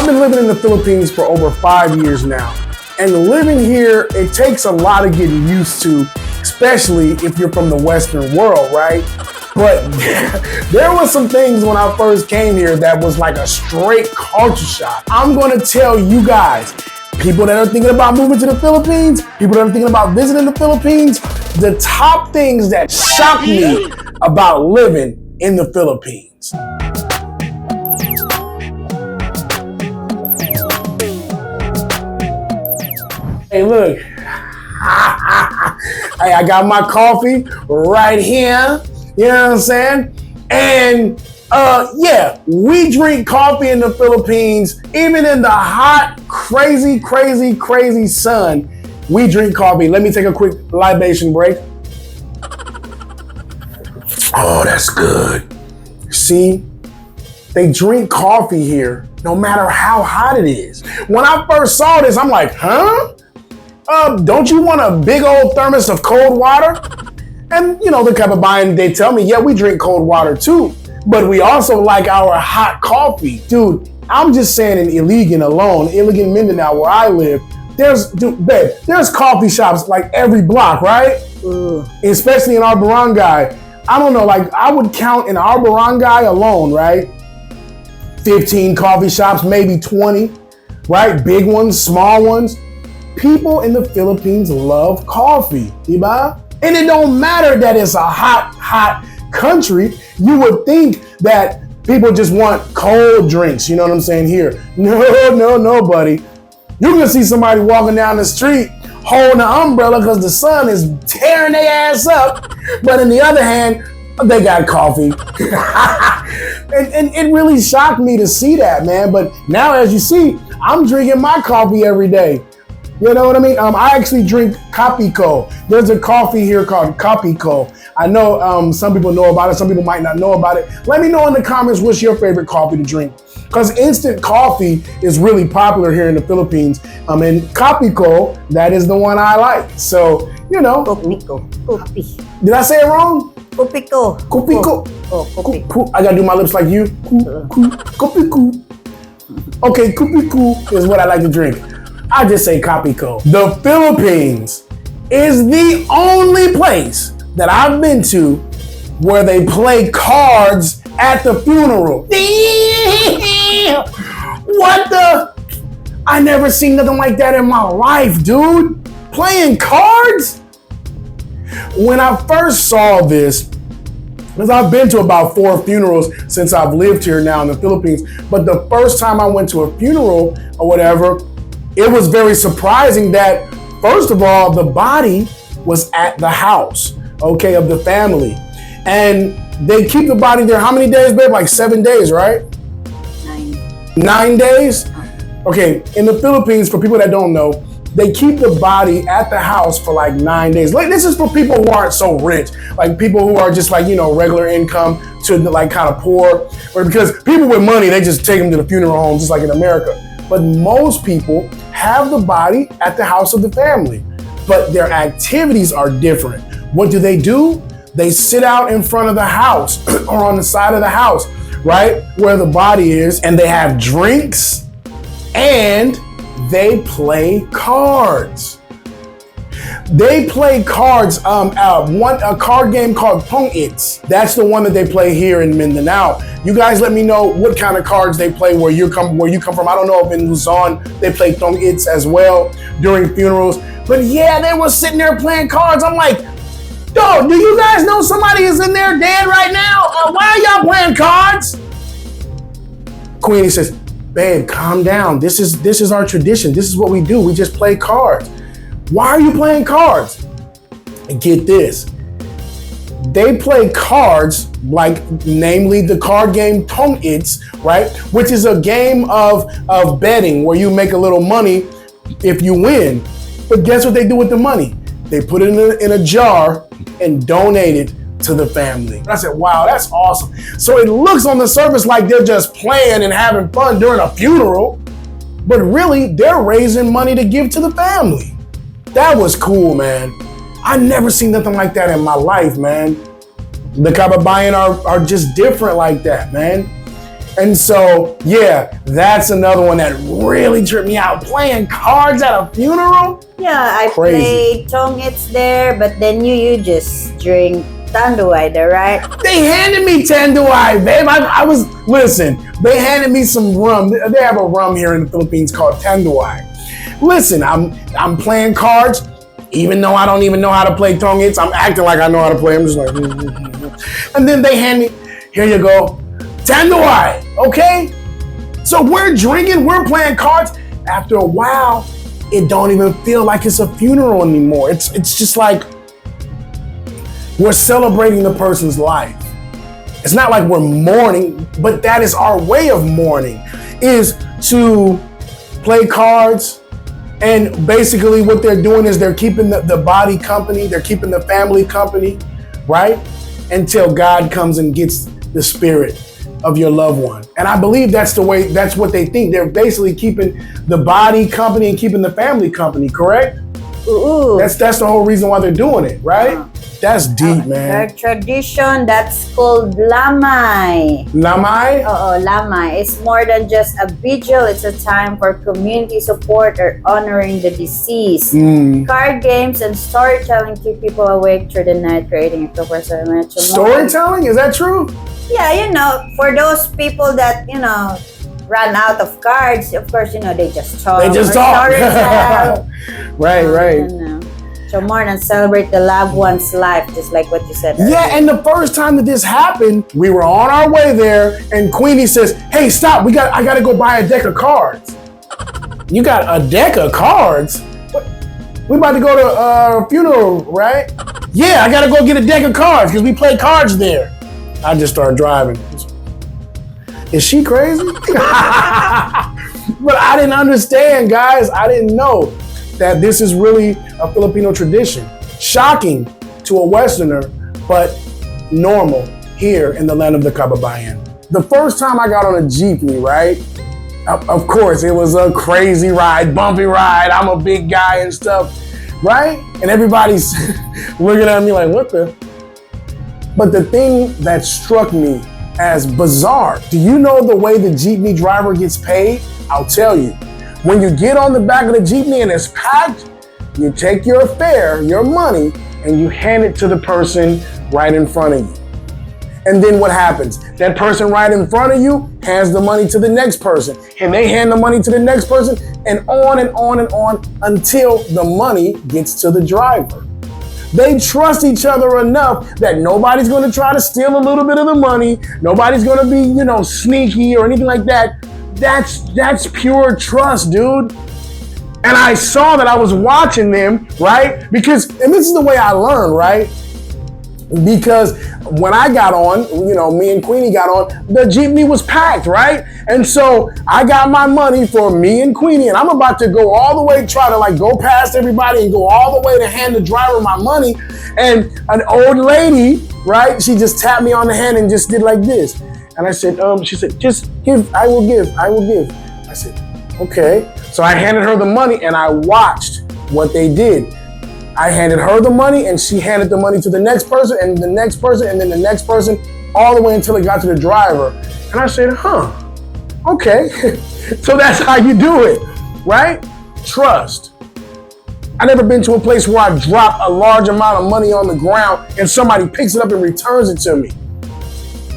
been living in the Philippines for over 5 years now. And living here, it takes a lot of getting used to, especially if you're from the Western world, right? But there were some things when I first came here that was like a straight culture shock. I'm gonna tell you guys, people that are thinking about moving to the Philippines, people that are thinking about visiting the Philippines, the top things that shocked me about living in the Philippines. Hey, look. Hey, I got my coffee right here. You know what I'm saying? And yeah, we drink coffee in the Philippines, even in the hot, crazy sun. We drink coffee. Let me take a quick libation break. Oh, that's good. See, they drink coffee here no matter how hot it is. When I first saw this, I'm like, huh? Don't you want a big old thermos of cold water? And you know, the Kababayan, they tell me, yeah, we drink cold water too, but we also like our hot coffee. Dude, I'm just saying in Iligan alone, Iligan, Mindanao, where I live, there's coffee shops like every block, right? Especially in our barangay. I don't know, like I would count in our barangay alone, right? 15 coffee shops, maybe 20, right? Big ones, small ones. People in the Philippines love coffee, diba? And it don't matter that it's a hot country. You would think that people just want cold drinks, you know what I'm saying here. No, buddy. You're gonna see somebody walking down the street holding an umbrella because the sun is tearing their ass up. But on the other hand, they got coffee. and it really shocked me to see that, man. But now, as you see, I'm drinking my coffee every day. You know what I mean? I actually drink Capico. There's a coffee here called Capico. I know some people know about it. Some people might not know about it. Let me know in the comments what's your favorite coffee to drink. Because instant coffee is really popular here in the Philippines. And Capico, that is the one I like. So, you know. Copico. Did I say it wrong? Copico. Copico. Copico. I gotta do my lips like you. Copico. Okay, Copico is what I like to drink. I just say Capico. The Philippines is the only place that I've been to where they play cards at the funeral. Damn! What the? I never seen nothing like that in my life, dude. Playing cards? When I first saw this, because I've been to about 4 funerals since I've lived here now in the Philippines, but the first time I went to a funeral or whatever, it was very surprising that, first of all, the body was at the house, okay, of the family. And they keep the body there how many days, babe? Like 7 days, right? 9. 9 days? Okay, in the Philippines, for people that don't know, they keep the body at the house for like 9 days. Like, this is for people who aren't so rich, like people who are just like, you know, regular income to like kind of poor, or because people with money, they just take them to the funeral home, just like in America. But most people have the body at the house of the family, but their activities are different. What do? They sit out in front of the house or on the side of the house, right? Where the body is, and they have drinks and they play cards. They play cards, a card game called Tong Its. That's the one that they play here in Mindanao. You guys let me know what kind of cards they play where you come from. I don't know if in Luzon they play Tong Its as well during funerals. But yeah, they were sitting there playing cards. I'm like, yo, do you guys know somebody is in there dead right now? Why are y'all playing cards? Queenie says, babe, calm down. This is our tradition. This is what we do. We just play cards. Why are you playing cards? And get this. They play cards like, namely the card game Tong Its, right? Which is a game of betting where you make a little money if you win. But guess what they do with the money? They put it in a jar and donate it to the family. I said, wow, that's awesome. So it looks on the surface like they're just playing and having fun during a funeral, but really they're raising money to give to the family. That was cool, man. I never seen nothing like that in my life, man. The Kababayan are just different like that, man. And so, yeah, that's another one that really tripped me out. Playing cards at a funeral? Yeah, I Crazy. play tongits there, but then you just drink Tandai there, right? They handed me Tandai, babe. Listen, they handed me some rum. They have a rum here in the Philippines called Tandai. Listen, I'm playing cards, even though I don't even know how to play tongits. I'm acting like I know how to play. I'm just like, and then they hand me, here you go, Tandai, okay? So we're drinking, we're playing cards. After a while, it don't even feel like it's a funeral anymore. It's just like we're celebrating the person's life. It's not like we're mourning, but that is our way of mourning, is to play cards. And basically what they're doing is they're keeping the body company, they're keeping the family company, right? Until God comes and gets the spirit of your loved one. And I believe that's what they think. They're basically keeping the body company and keeping the family company, correct? Ooh. That's the whole reason why they're doing it, right? That's deep, man. Their tradition, that's called lamay. Lamay? Lamay. It's more than just a vigil. It's a time for community support or honoring the deceased. Card games and storytelling keep people awake through the night, creating a proper Storytelling? Is that true? Yeah, for those people that, run out of cards, of course, they just talk. They just talk. Right. So more than celebrate the loved one's life, just like what you said earlier. Yeah, and the first time that this happened, we were on our way there, and Queenie says, "Hey, stop! I gotta go buy a deck of cards." You got a deck of cards? What? We about to go to a funeral, right? Yeah, I gotta go get a deck of cards because we play cards there. I just started driving. Is she crazy? But I didn't understand, guys. I didn't know that this is really a Filipino tradition. Shocking to a Westerner, but normal here in the land of the Kababayan. The first time I got on a jeepney, right? Of course, it was a crazy ride, bumpy ride. I'm a big guy and stuff, right? And everybody's looking at me like, what the? But the thing that struck me as bizarre, do you know the way the jeepney driver gets paid? I'll tell you. When you get on the back of the jeepney and it's packed, you take your fare, your money, and you hand it to the person right in front of you. And then what happens? That person right in front of you hands the money to the next person, and they hand the money to the next person, and on and on and on until the money gets to the driver. They trust each other enough that nobody's gonna try to steal a little bit of the money. Nobody's gonna be, sneaky or anything like that. That's pure trust, dude. And I saw that I was watching them, right? And this is the way I learned, right? Because when I got on, me and Queenie got on, the jeepney was packed, right? And so I got my money for me and Queenie, and I'm about to go all the way, try to go past everybody and go all the way to hand the driver my money. And an old lady, right? She just tapped me on the hand and just did like this. And I said, she said, just give, I will give. I said, okay. So I handed her the money and I watched what they did. I handed her the money and she handed the money to the next person and the next person and then the next person, all the way until it got to the driver. And I said, okay. So that's how you do it, right? Trust. I never been to a place where I drop a large amount of money on the ground and somebody picks it up and returns it to me.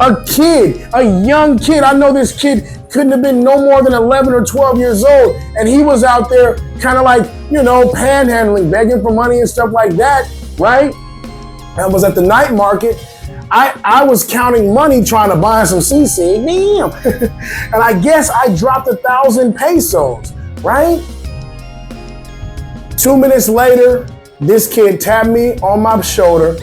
A young kid, I know this kid couldn't have been no more than 11 or 12 years old, and he was out there kind of panhandling, begging for money and stuff like that, right? I was at the night market. I was counting money trying to buy some CC, damn. And I guess I dropped 1,000 pesos, right? 2 minutes later, this kid tapped me on my shoulder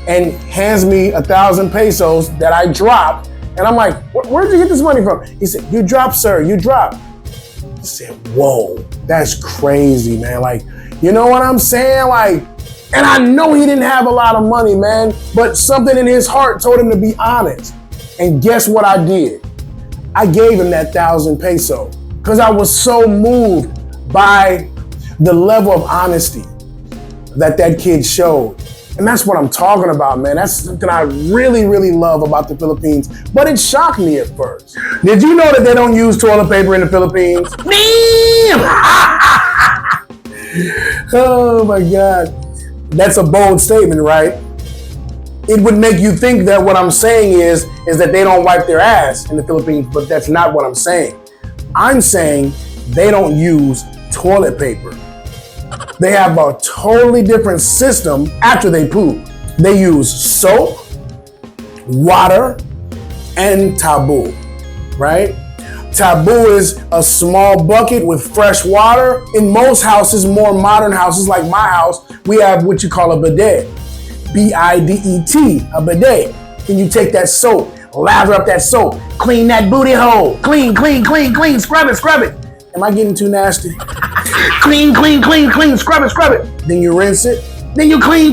and hands me 1,000 pesos that I dropped. And I'm like, where'd you get this money from? He said, you dropped, sir, you dropped. I said, whoa, that's crazy, man. You know what I'm saying? And I know he didn't have a lot of money, man, but something in his heart told him to be honest. And guess what I did? I gave him that 1,000 peso because I was so moved by the level of honesty that kid showed. And that's what I'm talking about, man. That's something I really, really love about the Philippines. But it shocked me at first. Did you know that they don't use toilet paper in the Philippines? Damn! Oh my God. That's a bold statement, right? It would make you think that what I'm saying is that they don't wipe their ass in the Philippines, but that's not what I'm saying. I'm saying they don't use toilet paper. They have a totally different system after they poop. They use soap, water, and taboo, right? Taboo is a small bucket with fresh water. In most houses, more modern houses like my house, we have what you call a bidet. B-I-D-E-T, a bidet. Then you take that soap, lather up that soap, clean that booty hole. Clean, scrub it. Am I getting too nasty? Clean, scrub it. Then you rinse it. Then you clean,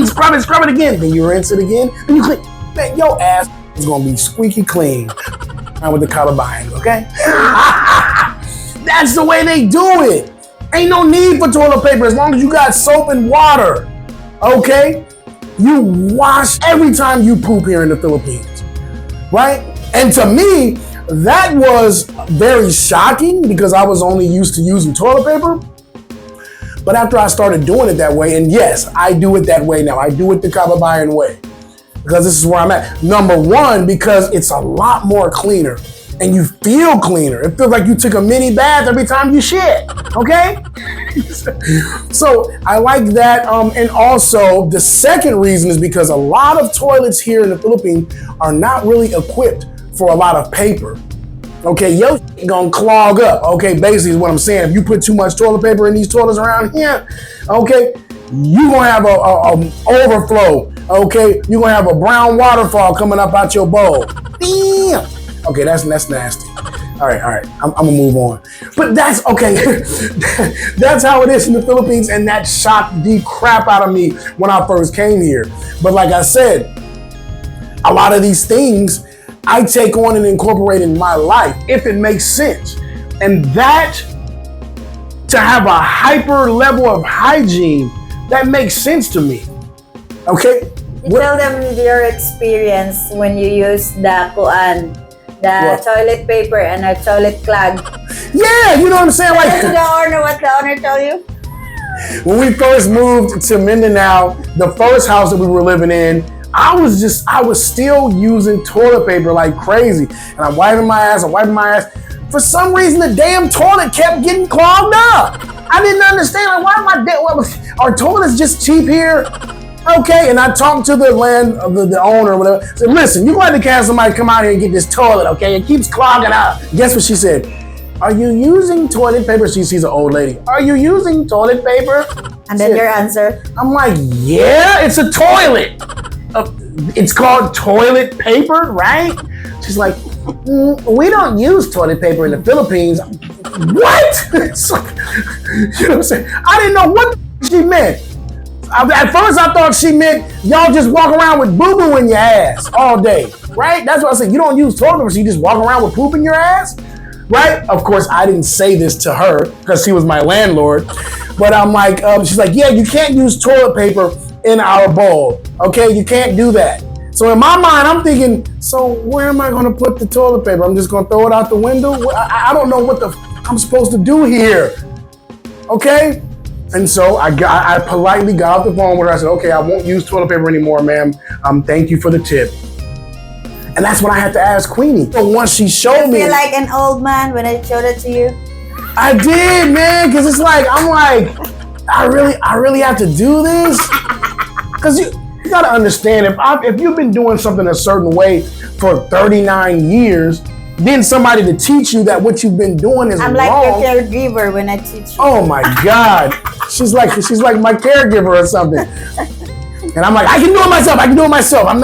scrub it again. Then you rinse it again. Then you clean. Man, your ass is gonna be squeaky clean. With the calabash, okay? That's the way they do it. Ain't no need for toilet paper as long as you got soap and water, okay? You wash every time you poop here in the Philippines, right? And to me, that was very shocking because I was only used to using toilet paper. But after I started doing it that way, and yes, I do it that way now. I do it the Kababayan way. Because this is where I'm at. Number one, because it's a lot more cleaner and you feel cleaner. It feels like you took a mini bath every time you shit, okay? So I like that. And also the second reason is because a lot of toilets here in the Philippines are not really equipped for a lot of paper. Okay, your gonna clog up. Okay, basically is what I'm saying. If you put too much toilet paper in these toilets around here, okay, you gonna have a overflow. Okay, you're gonna have a brown waterfall coming up out your bowl. Damn. Okay, that's nasty. All right. I'm gonna move on. But that's okay. That's how it is in the Philippines, and that shocked the crap out of me when I first came here. But like I said, a lot of these things I take on and incorporate in my life if it makes sense. And that, to have a hyper level of hygiene, that makes sense to me. Okay? You tell them your experience when you use the toilet paper and a toilet clog. Yeah, you know what I'm saying? Like to the owner, what the owner told you? When we first moved to Mindanao, the first house that we were living in, I was still using toilet paper like crazy. And I'm wiping my ass. For some reason, the damn toilet kept getting clogged up. I didn't understand. Like, why am I dead? Are toilets just cheap here? Okay, and I talked to the owner or whatever. I said, listen, you're going to have somebody come out here and get this toilet, okay? It keeps clogging up. Guess what she said? Are you using toilet paper? She's an old lady. Are you using toilet paper? And then your answer? I'm like, yeah, it's a toilet. It's called toilet paper, right? She's like, we don't use toilet paper in the Philippines. What? It's like, you know what I'm saying? I didn't know what she meant. At first, I thought she meant y'all just walk around with boo-boo in your ass all day, right? That's what I said. You don't use toilet paper, so you just walk around with poop in your ass, right? Of course, I didn't say this to her because she was my landlord. But I'm like, she's like, yeah, you can't use toilet paper in our bowl, okay? You can't do that. So in my mind, I'm thinking, so where am I going to put the toilet paper? I'm just going to throw it out the window? I don't know what I'm supposed to do here, okay? And so I politely got off the phone with her. I said, okay, I won't use toilet paper anymore, ma'am. Thank you for the tip. And that's when I had to ask Queenie. So once she showed me. You feel like an old man when I showed it to you? I did, man, because it's like, I'm like, I really have to do this? Because you gotta understand, if you've been doing something a certain way for 39 years, then somebody to teach you that what you've been doing is wrong. I'm like your caregiver when I teach you. Oh my God. She's like my caregiver or something. And I'm like, I can do it myself. I'm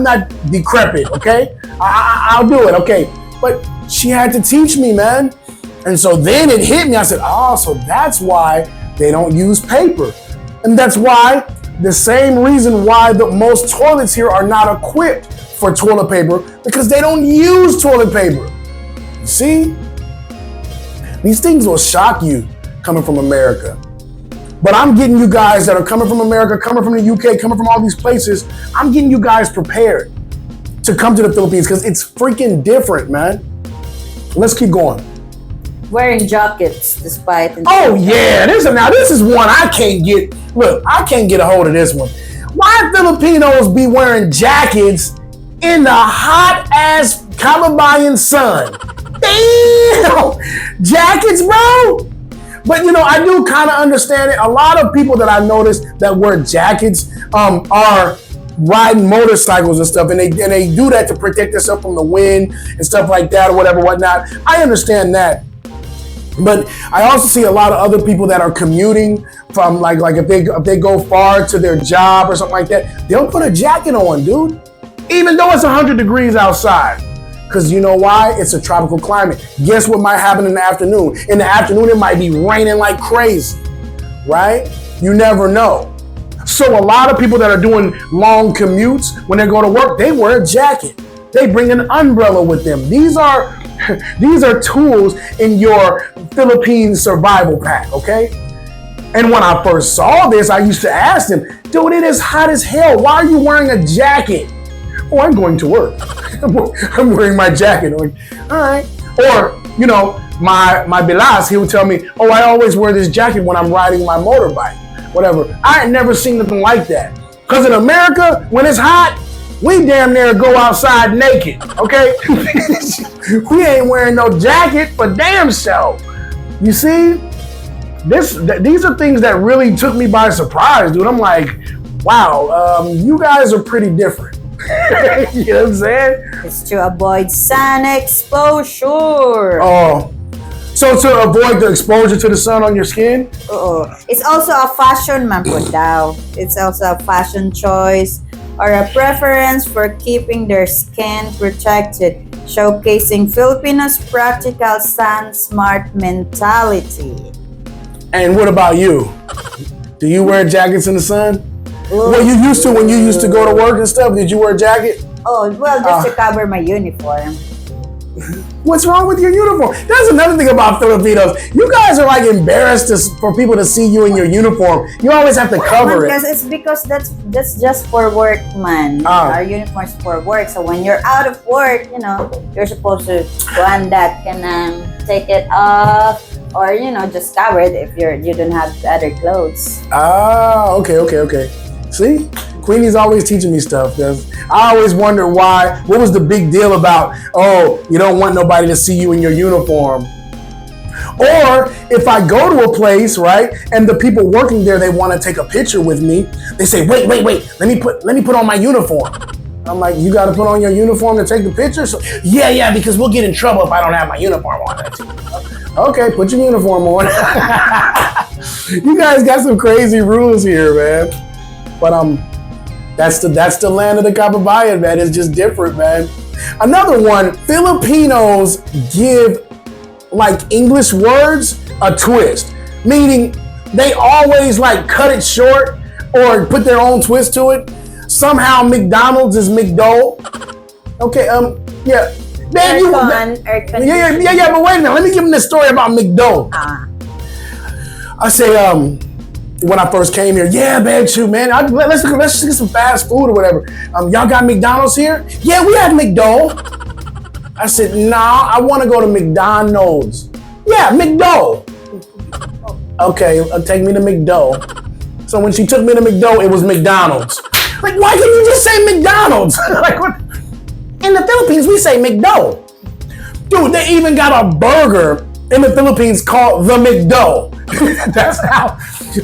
not decrepit, okay? I'll do it, okay? But she had to teach me, man. And so then it hit me. I said, oh, so that's why they don't use paper. And that's why the same reason why most toilets here are not equipped for toilet paper, because they don't use toilet paper. You see? These things will shock you coming from America. But I'm getting you guys that are coming from America, coming from the UK, coming from all these places, I'm getting you guys prepared to come to the Philippines because it's freaking different, man. Let's keep going. Wearing jackets despite. Oh yeah, this is one I can't get. Look, I can't get a hold of this one. Why Filipinos be wearing jackets in the hot ass Calabayan sun? Damn, jackets, bro. But I do kind of understand it. A lot of people that I noticed that wear jackets are riding motorcycles and stuff, and they do that to protect themselves from the wind and stuff like that or whatnot. I understand that. But I also see a lot of other people that are commuting from like if they go far to their job or something like that, they'll put a jacket on, dude. Even though it's 100 degrees outside. Because you know why? It's a tropical climate. Guess what might happen in the afternoon? In the afternoon, it might be raining like crazy, right? You never know. So a lot of people that are doing long commutes, when they go to work, they wear a jacket. They bring an umbrella with them. These are tools in your Philippine survival pack, okay? And when I first saw this, I used to ask them, dude, it is hot as hell. Why are you wearing a jacket? Oh, I'm going to work. I'm wearing my jacket. I'm like, all right. Or, my Bilas, he would tell me, oh, I always wear this jacket when I'm riding my motorbike, whatever. I had never seen nothing like that. Because in America, when it's hot, we damn near go outside naked, okay? We ain't wearing no jacket for damn show. You see? These are things that really took me by surprise, dude. I'm like, wow, you guys are pretty different. You know what I'm saying? It's to avoid sun exposure. Oh. So to avoid the exposure to the sun on your skin? It's also a fashion, man po daw. It's also a fashion choice or a preference for keeping their skin protected, showcasing Filipinos' practical sun smart mentality. And what about you? Do you wear jackets in the sun? Well, you used to when you used to go to work and stuff. Did you wear a jacket? Oh, well, just to cover my uniform. What's wrong with your uniform? That's another thing about Filipinos. You guys are like embarrassed for people to see you in your uniform. You always have to cover it. Because that's just for work, man. Our uniform's for work. So when you're out of work, you're supposed to go on that and take it off. Or, just cover it if you don't have other clothes. Okay. See? Queenie's always teaching me stuff. I always wonder what was the big deal about, you don't want nobody to see you in your uniform. Or if I go to a place, right, and the people working there, they want to take a picture with me, they say, wait, let me put on my uniform. I'm like, you got to put on your uniform to take the picture? So, yeah, because we'll get in trouble if I don't have my uniform on. Okay, put your uniform on. You guys got some crazy rules here, man. But that's the land of the Kababayan, man. It's just different, man. Another one, Filipinos give like English words a twist, meaning they always like cut it short or put their own twist to it. Somehow McDonald's is McDo. Okay, yeah. Man, yeah, but wait a minute. Let me give them this story about McDo. I say, when I first came here, yeah, man, shoot, man, let's get some fast food or whatever. Y'all got McDonald's here? Yeah, we have McDo. I said, nah, I want to go to McDonald's. Yeah, McDo. Okay, take me to McDo. So when she took me to McDo, it was McDonald's. Like, why can't you just say McDonald's? Like, what? In the Philippines, we say McDo. Dude, they even got a burger in the Philippines called the McDo.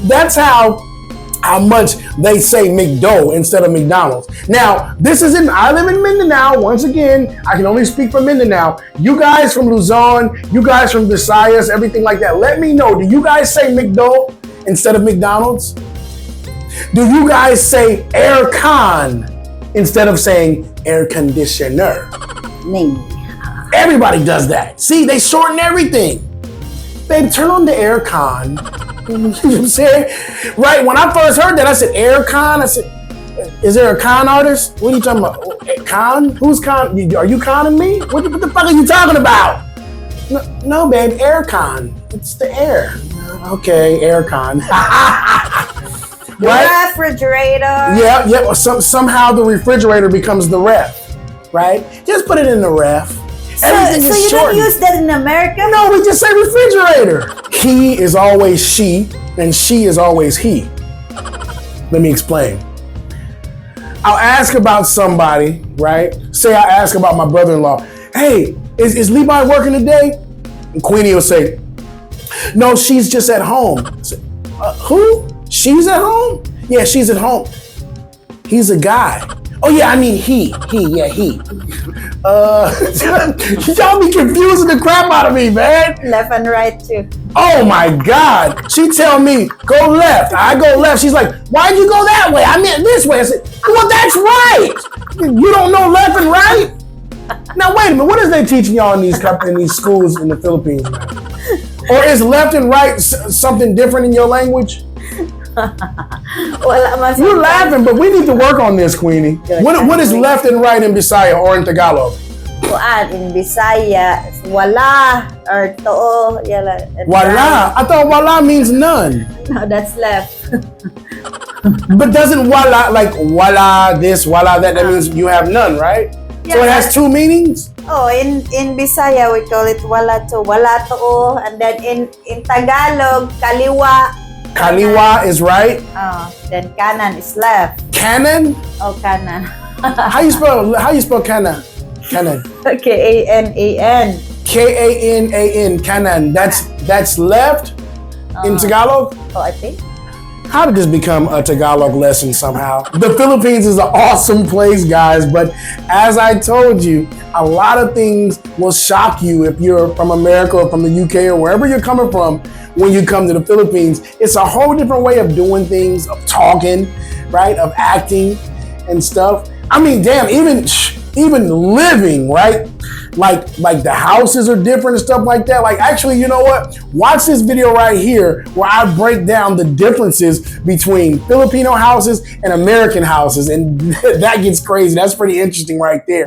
That's how much they say McDo instead of McDonald's. Now, I live in Mindanao. Once again, I can only speak for Mindanao. You guys from Luzon, you guys from Visayas, everything like that, let me know. Do you guys say McDo instead of McDonald's? Do you guys say aircon instead of saying air conditioner? Everybody does that. See, they shorten everything. Babe, turn on the aircon. You know what I'm saying? Right, when I first heard that, I said, aircon? I said, is there a con artist? What are you talking about? Con? Who's con? Are you conning me? What the fuck are you talking about? No, babe, aircon. It's the air. Okay, aircon. Right? Refrigerator. Yeah. Somehow the refrigerator becomes the ref, right? Just put it in the ref. So Everything is you shortened. don't use that in America? No, we just say refrigerator. He is always she, and she is always he. Let me explain. I'll ask about somebody, right? Say I ask about my brother-in-law. Hey, is Levi working today? And Queenie will say, no, she's just at home. I say, who? She's at home? Yeah, she's at home. He's a guy. Oh yeah, I mean he. Y'all be confusing the crap out of me, man. Left and right too. Oh my God. She tell me, go left. I go left. She's like, why'd you go that way? I meant this way. I said, well, that's right. You don't know left and right? Now wait a minute, what is they teaching y'all in these schools in the Philippines? Or is left and right something different in your language? You're laughing, but we need to work on this, Queenie. What is left and right in Bisaya or in Tagalog? In Bisaya, wala or too. Wala? I thought wala means none. No, that's left. But doesn't wala, like wala this, wala that, that means you have none, right? Yeah, so it has two meanings? Oh, in Bisaya, we call it wala to, and then in Tagalog, kaliwa. Kaliwa is right. Then kanan is left. Kanan? Oh, kanan. How you spell kanan? Kanan. K-A-N-A-N. K-A-N-A-N. Kanan. That's left in Tagalog? Oh, I think. How did this become a Tagalog lesson somehow? The Philippines is an awesome place, guys, but as I told you, a lot of things will shock you if you're from America or from the UK or wherever you're coming from when you come to the Philippines. It's a whole different way of doing things, of talking, right? Of acting and stuff. I mean, damn, even living, right? Like the houses are different and stuff like that. Like, actually, you know what? Watch this video right here where I break down the differences between Filipino houses and American houses. And that gets crazy. That's pretty interesting right there.